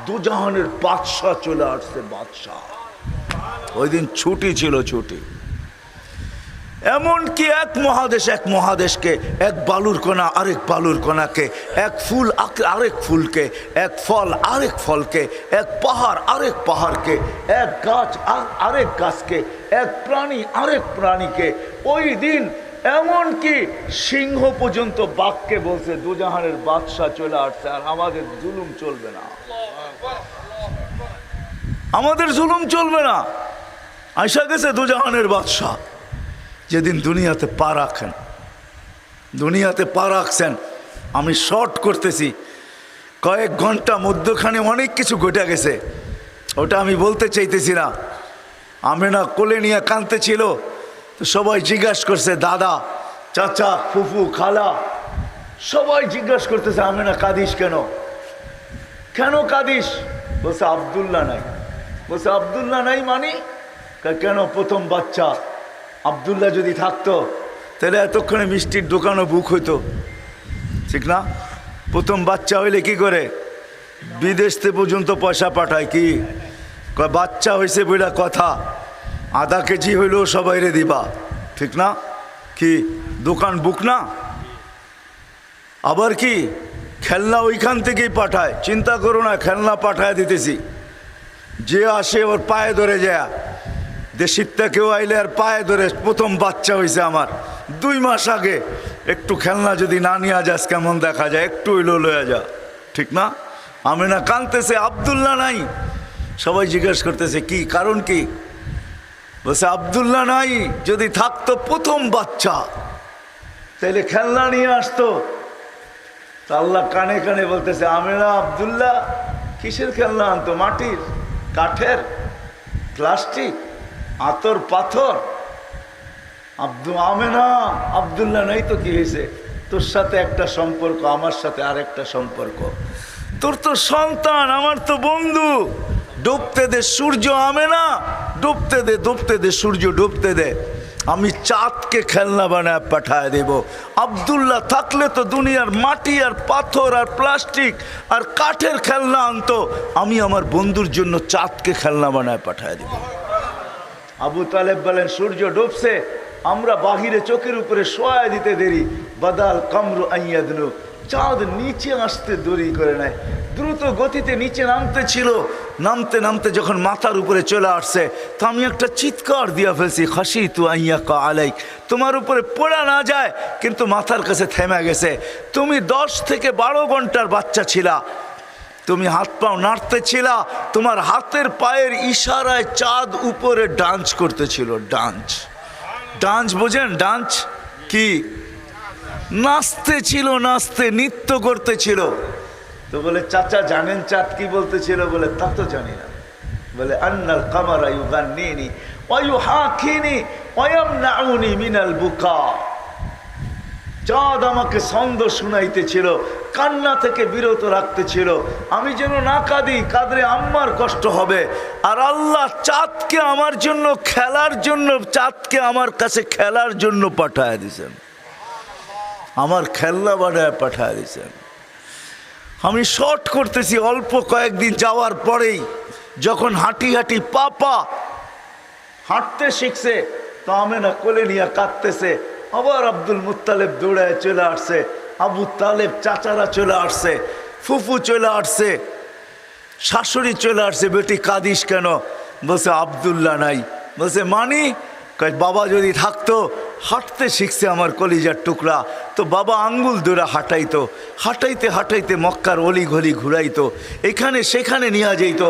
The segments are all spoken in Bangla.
দুজাহানের বাদশাহ চলে আসছে, বাদশাহ। ওই দিন ছুটি ছিল, ছুটি। এমনকি এক মহাদেশকে, এক বালুর কণা আরেক বালুর কণাকে, এক ফুল আরেক ফুলকে, এক ফল আরেক ফলকে, এক পাহাড় আরেক পাহাড়কে, এক গাছ আরেক গাছকে, এক প্রাণী আরেক প্রাণীকে। ওই দিন এমনকি সিংহ পর্যন্ত বাঘকে বলছে দুজাহানের বাদশাহ চলে আসছে, আর আমাদের জুলুম চলবে না, আমাদের জুলুম চলবে না। আইসা গেছে দুজাহানের বাদশাহ। যেদিন দুনিয়াতে পা রাখেন, দুনিয়াতে পা রাখছেন, আমি শর্ট করতেছি, কয়েক ঘন্টা মধ্যখানে অনেক কিছু ঘটে গেছে, ওটা আমি বলতে চাইতেছি না। আমেনা কোলে নিয়ে কাঁদতেছিল, তো সবাই জিজ্ঞাসা করছে, দাদা, চাচা, ফুফু, খালা, সবাই জিজ্ঞাসা করতেছে আমেনা কাঁদিস কেন, কেন কাঁদিস? বলছে আব্দুল্লাহ নাই। বলছে আব্দুল্লাহ নাই মানে? কেন? প্রথম বাচ্চা আব্দুল্লাহ যদি থাকতো তাহলে এতক্ষণে মিষ্টির দোকানও বুক হইতো, ঠিক না? প্রথম বাচ্চা হইলে কি করে? বিদেশতে পর্যন্ত পয়সা পাঠায়। কি বাচ্চা হয়েছে বইলা কথা, আধা কেজি হইলেও সবাইরে দিবা, ঠিক না? কি দোকান বুক না? আবার কি খেলনা ওইখান থেকেই পাঠায়, চিন্তা করো না, খেলনা পাঠায় দিতেছি। যে আসে ওর পায়ে ধরে যায়, দেশিরটা কেউ আইলে আর পায়ে ধরে, প্রথম বাচ্চা হয়েছে আমার 2 মাস আগে, একটু খেলনা যদি না নিয়ে যাস কেমন দেখা যায়, একটু হইলো লয়ে যা, ঠিক না? আমেনা কাঁদতেছে, আব্দুল্লাহ নাই। সবাই জিজ্ঞেস করতেছে কি কারণ, কি? বলছে আব্দুল্লাহ নাই, যদি থাকতো প্রথম বাচ্চা তাহলে খেলনা নিয়ে আসতো। তা আল্লাহ কানে কানে বলতেছে, আমেনা আব্দুল্লাহ কিসের খেলনা আনতো? মাটির, কাঠের, প্লাস্টিক, আতর, পাথর। আমেনা আব্দুল্লাহ নাই তো কি হয়েছে? তোর সাথে একটা সম্পর্ক, আমার সাথে আরেকটা সম্পর্ক। তোর তো সন্তান, আমার তো বন্ধু। ডুবতে দে সূর্য আমেনা, ডুবতে দে, ডুবতে দে সূর্য, ডুবতে দে। আমি চাঁদকে খেলনা বানায় পাঠায় দেব। আব্দুল্লাহ থাকলে তো দুনিয়ার মাটি আর পাথর আর প্লাস্টিক আর কাঠের খেলনা আনতো, আমি আমার বন্ধুর জন্য চাঁদকে খেলনা বানায় পাঠায় দেব। আবু তালেব বলেন, সূর্য ডুবছে, আমরা বাহিরে চোখের উপরে শোয়া দিতে দেরি, বাদাল কামরু আইয়াদনু, চাঁদ নিচে আসতে দেরি করে নেয়, দ্রুত গতিতে নিচে নামতে ছিল। নামতে নামতে যখন মাথার উপরে চলে আসছে, তো আমি একটা চিৎকার দিয়া ফেলছি, খাসি তু আইয়াকা আলাইক, তোমার উপরে পড়া না যায়, কিন্তু মাথার কাছে থেমে গেছে। তুমি 10 থেকে 12 ঘন্টার বাচ্চা ছিলা, তুমি হাত পাও নাড়তেছিলা, তোমার হাতের পায়ের ইশারায় চাঁদ উপরে ডান্স করতেছিল। ডান্স, ডান্স বোঝেন? ডান্স কি? নাচতে ছিল, নাচতে, নৃত্য করতেছিল। তো বলে, চাচা জানেন চাঁদ কি বলতেছিল? বলে, তা তো জানি না। বলে, আন্নাল কামারা ইউগান্নিনি ওয়া ইউহাকিনি ওয়া ইয়ামনাউনি মিনাল বুকা। চাঁদ আমাকে ছন্দ শুনাইতেছিল, কান্না থেকে বিরত রাখতেছিল, আমি যেন না কাঁদি, কাঁদলে আম্মার কষ্ট হবে। আর আল্লাহ চাঁদকে আমার জন্য খেলার জন্য, চাঁদকে আমার কাছে খেলার জন্য পাঠায় দিয়েছেন, আমার খেলনা বানায় পাঠায় দিয়েছেন। আমি শর্ট করতেছি, অল্প কয়েকদিন যাওয়ার পরেই যখন হাঁটি হাঁটি পা হাঁটতে শিখছে, তো আমেনা কোলে নিয়ে কাঁদতেছে। আবার আব্দুল মুত্তালেব দৌড়ায় চলে আসছে, আবু তালেব চাচারা চলে আসছে, ফুফু চলে আসছে, শাশুড়ি চলে আসছে। বেটি কাঁদিস কেন? বলছে আব্দুল্লাহ নাই। বলছে মানি? বাবা যদি থাকতো, হাঁটতে শিখছে আমার কলিজার টুকরা, তো বাবা আঙ্গুল ধরে হাঁটাইতো, হাঁটাইতে হাঁটাইতে মক্কার অলি গলি ঘুরাইতো, এখানে সেখানে নিয়ে যেত।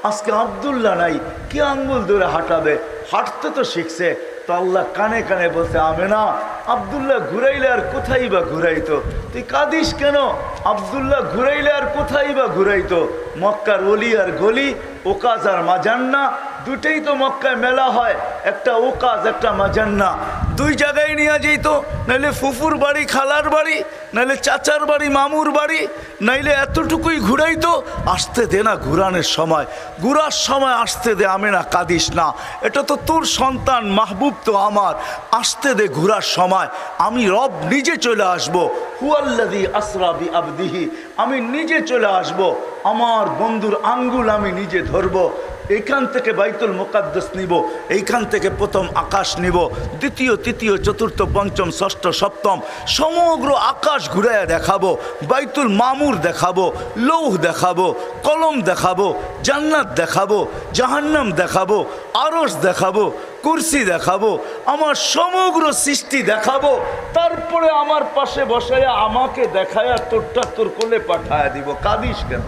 আজকে আব্দুল্লাহ নাই, কি আঙ্গুল ধরে হাঁটাবে? হাঁটতে তো শিখছে। তো আল্লাহ কানে কানে বলছে, আমেনা আব্দুল্লাহ ঘুরাইলে আর কোথায় বা ঘুরাইতো? তুই কাঁদিস কেন? আব্দুল্লাহ ঘুরাইলে আর কোথায় বা ঘুরাইতো? মক্কার অলি আর গলি, ওকাজ আর মাজান্না, দুটেই তো মক্কায় মেলা হয়, একটা ওকাজ একটা মাজান্না, দুই জায়গায় নিয়ে যেত, নাইলে ফুফুর বাড়ি খালার বাড়ি, নাইলে চাচার বাড়ি মামুর বাড়ি, নাইলে এতটুকুই ঘুরাইতো। আসতে দে না ঘুরানোর সময়, ঘুরার সময় আসতে দে, আমি না কাঁদিস না, এটা তো তোর সন্তান মাহবুব তো আমার, আসতে দে ঘুরার সময়, আমি রব নিজে চলে আসবো। হুয়াল্লাযী আসরা বিআবদিহি, আমি নিজে চলে আসব, আমার বন্ধুর আঙ্গুল আমি নিজে ধরব, এইখান থেকে বাইতুল মুকাদ্দাস নিব, এইখান থেকে প্রথম আকাশ নিব, দ্বিতীয় তৃতীয় চতুর্থ পঞ্চম ষষ্ঠ সপ্তম সমগ্র আকাশ ঘুরাইয়া দেখাবো, বাইতুল মামুর দেখাবো, লৌহ দেখাবো, কলম দেখাবো, জান্নাত দেখাবো, জাহান্নাম দেখাবো, আরশ দেখাবো, কুরসি দেখাবো, আমার সমগ্র সৃষ্টি দেখাবো, তারপরে আমার পাশে বসাইয়া আমাকে দেখায়া তোরটা তোর কোলে পাঠায়া দিব। কাঁদিস কেন?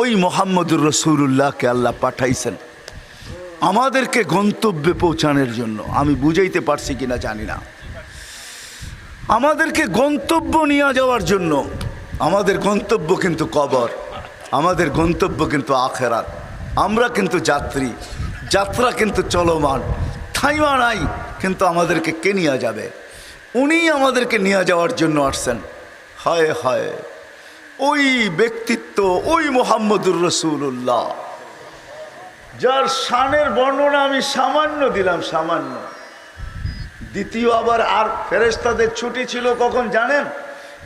ওই মোহাম্মদুর রাসূলুল্লাহকে আল্লাহ পাঠাইছেন আমাদেরকে গন্তব্যে পৌঁছানোর জন্য। আমি বুঝাইতে পারছি কিনা জানি না, আমাদেরকে গন্তব্য নিয়ে যাওয়ার জন্য। আমাদের গন্তব্য কিন্তু কবর, আমাদের গন্তব্য কিন্তু আখেরাত। আমরা কিন্তু যাত্রী, যাত্রা কিন্তু চলমান, থাইমা নাই, কিন্তু আমাদেরকে কে নিয়ে যাবে? উনিই আমাদেরকে নিয়ে যাওয়ার জন্য আসছেন। হায় হায়, ওই ব্যক্তিত্ব, ওই মুহাম্মদুর রাসূলুল্লাহ, যার শানের বর্ণনা আমি সামান্য দিলাম, সামান্য। দ্বিতীয় আবার আর ফেরেশতাদের ছুটি ছিল কখন জানেন?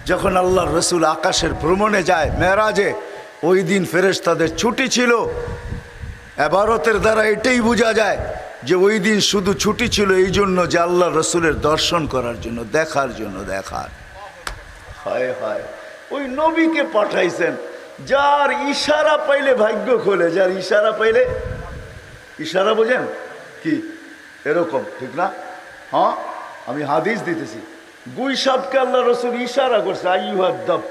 যখন আল্লাহর রসুল আকাশের ভ্রমণে যায় মেরাজে, ওই দিন ফেরেশতাদের ছুটি ছিল। ইবারতের দ্বারা এটাই বোঝা যায় যে ওই দিন শুধু ছুটি ছিল এই জন্য যে আল্লাহর রসুলের দর্শন করার জন্য, দেখার জন্য, দেখার। হায় হায়, ওই নবীকে পাঠাইছেন যার ইশারা পাইলে ভাগ্য খোলে, যার ইশারা পাইলে, ইশারা বোঝেন কি? এরকম, ঠিক না? হ্যাঁ, আমি হাদিস দিতেছি। গুই সাপকে আল্লাহ রসুল ইশারা করছে, আইয়ুহাদ্দাব।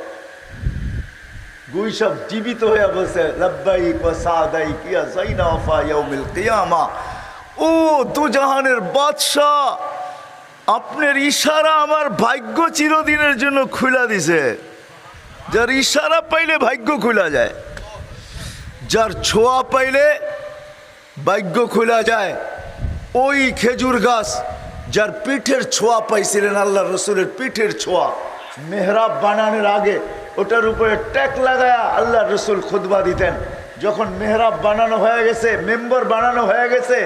গুই সাপ জীবিত হয়ে বলছে, লাব্বাইক ওয়া সাদাইক ইয়া যাইনা ওয়াফা ইয়াউমিল কিয়ামা। ও দুজাহানের বাদশা, আপনার ইশারা আমার ভাগ্য চিরদিনের জন্য খুলে দিছে। যার ইশারা পাইলে ভাগ্য খোলা যায়, যার ছোঁয়া পাইলে ভাগ্য খোলা যায়। ওই খেজুর গাছ যার পিঠের ছোঁয়া পাইছিলেন, আল্লাহ রসুলের পিঠের ছোঁয়া, মেহরাব বানানোর আগে ওটার উপরে ট্যাক লাগায়া আল্লাহ রসুল খুতবা দিতেন। যখন মেহরাব বানানো হয়ে গেছে, মেম্বার বানানো হয়ে গেছে,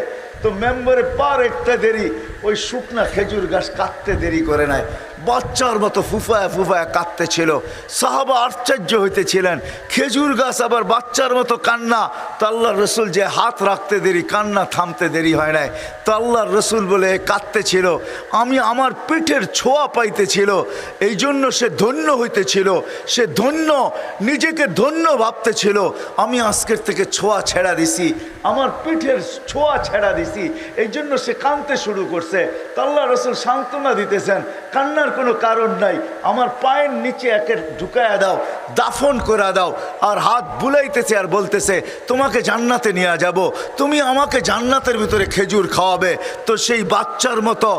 তো মেম্বারে পার একটা দেরি, ওই শুকনা খেজুর গাছ কাটতে দেরি করে নাই, বাচ্চার মতো ফুফায়া ফুফায়া কাঁদতেছিল। সাহাবা আশ্চর্য হইতেছিলেন, খেজুর গাছ আবার বাচ্চার মতো কান্না। তো আল্লাহর রসুল যে হাত রাখতে দেরি, কান্না থামতে দেরি হয় নাই। তো আল্লাহর রসুল বলে কাঁদতেছিল, আমি আমার পিঠের ছোঁয়া পাইতেছিল, এই জন্য সে ধন্য হইতেছিল, সে ধন্য, নিজেকে ধন্য ভাবতেছিল। আমি আজকের থেকে ছোঁয়া ছেড়া দিছি, আমার পিঠের ছোঁয়া ছেড়া দিছি, এই জন্য সে কাঁদতে শুরু করছে। তো আল্লাহ রসুল সান্ত্বনা দিতেছেন, কান্নার কোনো কারণ নাই, আমার পায়ের নিচে একে ঢুকায়া দাও, দাফন করে দাও। আর হাত বুলাইতেছে আর বলতেছে, তোমাকে জান্নাতে নিয়ে যাব, তুমি আমাকে জান্নাতের ভিতরে খেজুর খাওয়াবে। তো সেই বাচ্চার মতো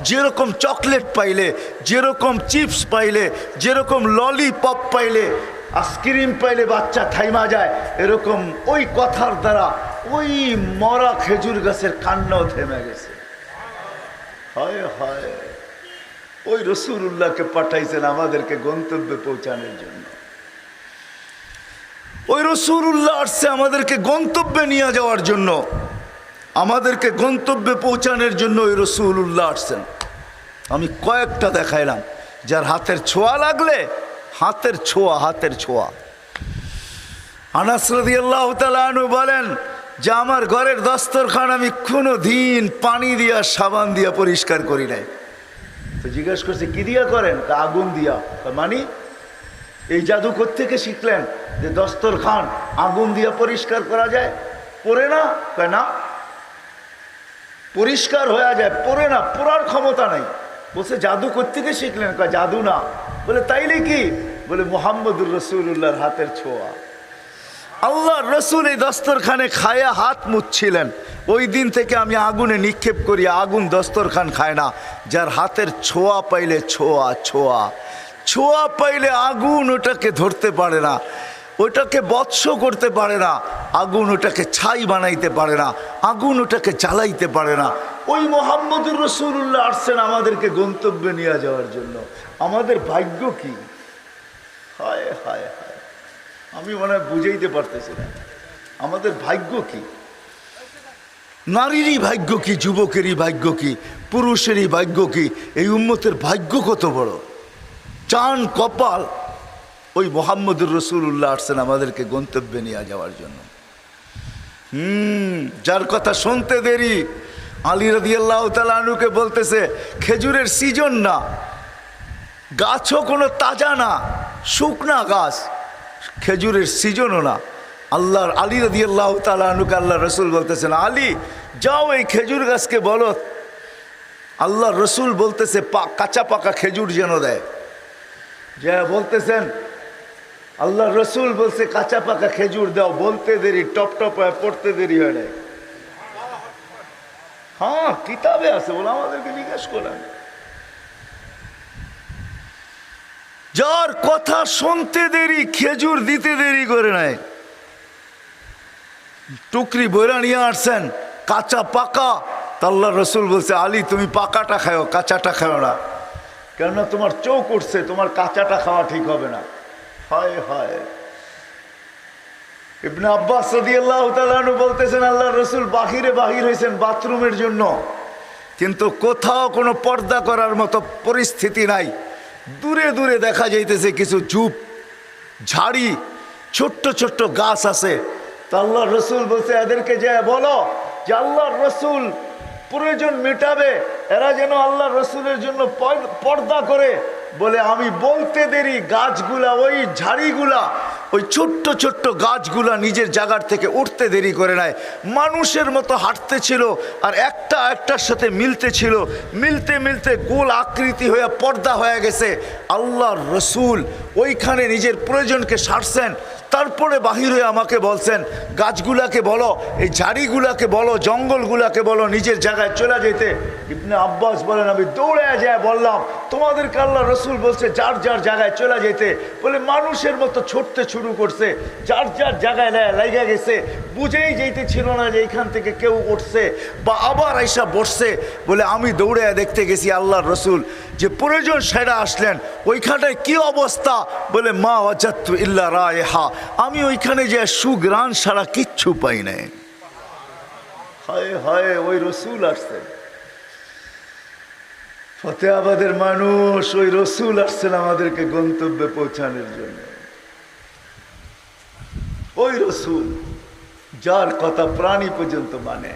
যেরকম চকলেট পাইলে, যেরকম চিপস পাইলে, যেরকম ললিপপ পাইলে, আইসক্রিম পাইলে বাচ্চা থাইমা যায়, এরকম ওই কথার দ্বারা ওই মরা খেজুর গাছের কান্নাও থেমে গেছে। হায় হায়, ওই রাসূলুল্লাহকে পাঠাইছেন আমাদেরকে গন্তব্যে পৌঁছানোর জন্য। ওই রাসূলুল্লাহ আসছে আমাদেরকে গন্তব্যে নিয়ে যাওয়ার জন্য, আমাদেরকে গন্তব্যে পৌঁছানোর জন্য ওই রাসূলুল্লাহ আসছেন। আমি কয়েকটা দেখাইলাম, যার হাতের ছোঁয়া লাগলে, হাতের ছোঁয়া, হাতের ছোঁয়া। আনাস রাদিয়াল্লাহু তাআলা আনহু বলেন যে আমার ঘরের দস্তরখান আমি কোনো দিন পানি দিয়া সাবান দিয়া পরিষ্কার করি নাই। তো জিজ্ঞেস করছে, কি দিয়া করেন? আগুন দিয়া। মানে এই জাদু কোত্থেকে শিখলেন যে দস্তরখান আগুন দিয়া পরিষ্কার করা যায়? পড়ে না? না, পরিষ্কার হয়ে যায়, পড়ে না, পড়ার ক্ষমতা নাই। বলছে জাদু কোত্থেকে শিখলেন? জাদু না। বলে তাইলে কি? বলে মুহাম্মদুর রাসূলুল্লাহর হাতের ছোঁয়া। আল্লাহ রসুল এই দস্তরখানে খায়া হাত মুছছিলেন, ওই দিন থেকে আমি আগুনে নিক্ষেপ করি, আগুন দস্তরখান খায় না। যার হাতের ছোঁয়া পাইলে, ছোঁয়া ছোঁয়া ছোঁয়া পাইলে আগুন ওটাকে ধরতে পারে না। ওটাকে বৎস করতে পারে না, আগুন ওটাকে ছাই বানাইতে পারে না, আগুন ওটাকে জ্বালাইতে পারে না। ওই মুহাম্মদুর রাসূলুল্লাহ আসছেন আমাদেরকে গন্তব্যে নিয়ে যাওয়ার জন্য। আমাদের ভাগ্য কি! হায় হায় হায়, আমি মনে হয় বুঝাইতে পারতেছি না আমাদের ভাগ্য কি। নারীরই ভাগ্য কি, যুবকেরই ভাগ্য কি, পুরুষেরই ভাগ্য কি, এই উম্মতের ভাগ্য কত বড়! চান কপাল ওই মুহাম্মদুর রাসূলুল্লাহ আসছেন আমাদেরকে গন্তব্যে নিয়ে যাওয়ার জন্য। যার কথা শুনতে দেরি, আলী রাদিয়াল্লাহু তাআলা আনহুকে বলতেছে খেজুরের সিজন না, গাছও কোনো তাজা না, শুকনা গাছ, খেজুরের সিজনও না। আল্লাহর আলী রাদিয়াল্লাহু তাআলা আনহুকে আল্লাহ রসুল বলতেছেন, আলী যাও এই খেজুর গাছকে বলো, আল্লাহ রসুল বলতেছে কাঁচা পাকা খেজুর যেন দেয়। যে বলতেছেন আল্লাহ রসুল বলছে কাঁচা পাকা খেজুর দাও, বলতে দেরি, টপ টপ হয়, পড়তে দেরি হয় না। হ্যাঁ কিতাবে আছে, বলে আমাদেরকে জিজ্ঞেস করেন। যার কথা শুনতে দেরি খেজুর দিতে দেরি করে নাই। টুকরি বইরা নিয়ে আসছেন কাঁচা পাকা, আল্লাহ রসুল বলছে আলী তুমি পাকাটা খাও, কাঁচাটা খাও না, কেননা তোমার চোখ উঠছে, তোমার কাঁচাটা খাওয়া ঠিক হবে না। হায় হায়। ইবনে আব্বাস রাদিয়াল্লাহু তাআলা আনহু বলতেছেন আল্লাহ রসুল বাহির হয়েছেন বাথরুমের জন্য, কিন্তু কোথাও কোনো পর্দা করার মতো পরিস্থিতি নাই। দূরে দূরে দেখা যাইতেছে কিছু ঝুপ ঝাড়ি, ছোট্ট ছোট্ট গাছ আছে। তো আল্লাহ রসুল বলছে এদেরকে যে বলো যে আল্লাহ রসুল প্রয়োজন মেটাবে, এরা যেন আল্লাহ রসুলের জন্য পর্দা করে। বলে আমি বলতে দেরি গাছগুলা, ওই ঝাড়িগুলা, ওই ছোট্ট ছোট্ট গাছগুলা নিজের জায়গার থেকে উঠতে দেরি করে নাই, মানুষের মতো হাঁটতে ছিল, আর একটা একটার সাথে মিলতে ছিল, মিলতে মিলতে গোল আকৃতি হয়ে পর্দা হয়ে গেছে। আল্লাহর রসুল ওইখানে নিজের প্রয়োজনকে সারছেন, তারপরে বাহির হয়ে আমাকে বলছেন গাছগুলাকে বলো, এই ঝাড়িগুলাকে বলো, জঙ্গলগুলাকে বলো নিজের জায়গায় চলে যেতে। ইবনে আব্বাস বলেন আমি দৌড়ে যায় বললাম তোমাদেরকে আল্লাহ রসুল বলছে যার যার জায়গায় চলে যেতে। বলে মানুষের মতো ছুটতে শুরু করছে, যার যার জায়গায় লেগে গেছে, বুঝেই যেতে ছিল না যে এইখান থেকে কেউ উঠছে বা আবার আইসা বসছে। বলে আমি দৌড়ে দেখতে গেছি আল্লাহর রসুল যে প্রয়োজন সেরা আসলেন, ওইখানটায় কি অবস্থা? বলে মা ওয়াজাদতু ইল্লা রায়হা, আমি ওইখানে যে সুগ্রাণ ছাড়া কিচ্ছু পাই নাই। হায় হায়, ওই রসুল আসছেন, ফতেহাবাদের মানুষ, ওই রসুল আসছেন আমাদেরকে গন্তব্যে পৌঁছানোর জন্য। ওই রসুল যার কথা প্রাণী পর্যন্ত মানে।